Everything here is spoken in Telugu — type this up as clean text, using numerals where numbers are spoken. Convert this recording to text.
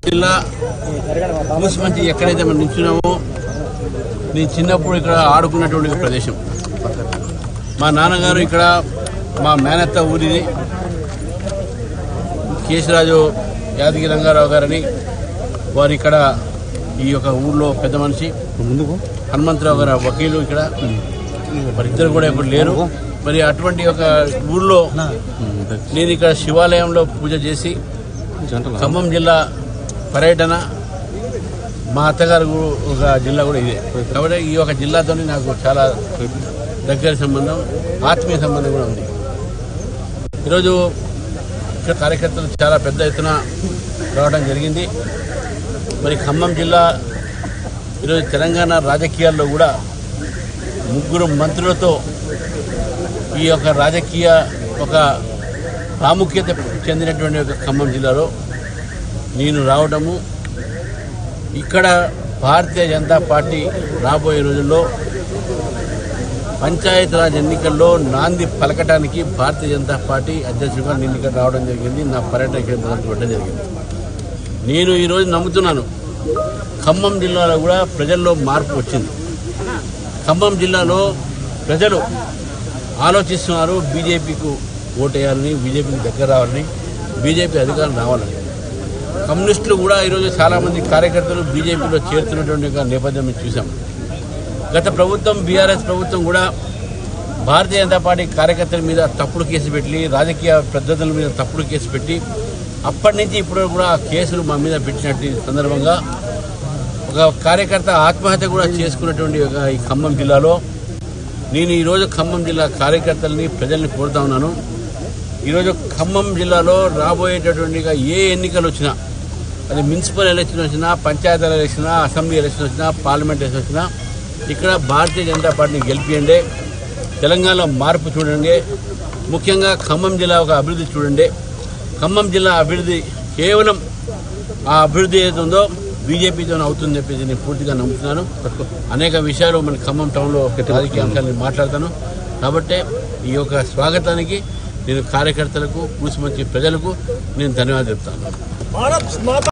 జిల్లా మూసిమంచి ఎక్కడైతే మనం నిల్చున్నామో నేను చిన్నప్పుడు ఇక్కడ ఆడుకున్నటువంటి ప్రదేశం. మా నాన్నగారు ఇక్కడ మా మేనత్త ఊరిది కేశరాజు యాదగిరి రంగారావు గారని వారు ఇక్కడ ఈ యొక్క ఊర్లో పెద్ద మనిషి. హనుమంతరావు గారు వకీలు ఇక్కడ, వారిద్దరు కూడా ఇప్పుడు లేరు. మరి అటువంటి ఒక ఊర్లో నేను ఇక్కడ శివాలయంలో పూజ చేసి ఖమ్మం జిల్లా పర్యటన, మా అత్తగారు ఒక జిల్లా కూడా ఇదే కాబట్టి ఈ యొక్క జిల్లాతో నాకు చాలా దగ్గర సంబంధం, ఆత్మీయ సంబంధం కూడా ఉంది. ఈరోజు ఇక్కడ కార్యకర్తలు చాలా పెద్ద ఎత్తున రావడం జరిగింది. మరి ఖమ్మం జిల్లా ఈరోజు తెలంగాణ రాజకీయాల్లో కూడా 3 మంత్రులతో ఈ యొక్క రాజకీయ ఒక ప్రాముఖ్యత చెందినటువంటి ఒక ఖమ్మం జిల్లాలో నేను రావడము, ఇక్కడ భారతీయ జనతా పార్టీ రాబోయే రోజుల్లో పంచాయతీరాజ్ ఎన్నికల్లో నాంది పలకటానికి భారతీయ జనతా పార్టీ అధ్యక్షుడిగా నేను ఇక్కడ రావడం జరిగింది. నా పర్యటన ఇక్కడ మొదలుపెట్టడం జరిగింది. నేను ఈరోజు నమ్ముతున్నాను ఖమ్మం జిల్లాలో కూడా ప్రజల్లో మార్పు వచ్చింది. ఖమ్మం జిల్లాలో ప్రజలు ఆలోచిస్తున్నారు బీజేపీకి ఓటేయాలని, బీజేపీకి దగ్గర రావాలని, బీజేపీ అధికారం రావాలని. కమ్యూనిస్టులు కూడా ఈరోజు చాలామంది కార్యకర్తలు బీజేపీలో చేరుతున్నటువంటి ఒక నేపథ్యం మేము చూసాం. గత ప్రభుత్వం బీఆర్ఎస్ ప్రభుత్వం కూడా భారతీయ జనతా పార్టీ కార్యకర్తల మీద తప్పుడు కేసు పెట్టి, రాజకీయ పద్ధతుల మీద తప్పుడు కేసు పెట్టి, అప్పటి నుంచి ఇప్పుడు కూడా కేసులు మా మీద పెట్టినట్టు సందర్భంగా ఒక కార్యకర్త ఆత్మహత్య కూడా చేసుకున్నటువంటి ఒక ఈ ఖమ్మం జిల్లాలో నేను ఈరోజు ఖమ్మం జిల్లా కార్యకర్తలని, ప్రజల్ని కోరుతా ఉన్నాను. ఈరోజు ఖమ్మం జిల్లాలో రాబోయేటటువంటి ఏ ఎన్నికలు వచ్చినా, అది మున్సిపల్ ఎలక్షన్ వచ్చినా, పంచాయతీ ఎలక్షన్ వచ్చినా, అసెంబ్లీ ఎలక్షన్ వచ్చినా, పార్లమెంట్ ఎలక్షన్ వచ్చినా ఇక్కడ భారతీయ జనతా పార్టీని గెలిపియండి. తెలంగాణలో మార్పు చూడండి. ముఖ్యంగా ఖమ్మం జిల్లా ఒక అభివృద్ధి చూడండి. ఖమ్మం జిల్లా అభివృద్ధి కేవలం ఆ అభివృద్ధి ఏదైతుందో బీజేపీతో అవుతుందని చెప్పేసి నేను పూర్తిగా నమ్ముతున్నాను. అనేక విషయాలు మన ఖమ్మం టౌన్లో రాజకీయ అంశాలను మాట్లాడతాను. కాబట్టి ఈ యొక్క స్వాగతానికి నేను కార్యకర్తలకు, కూసిమంచి ప్రజలకు నేను ధన్యవాదాలు చెప్తాను.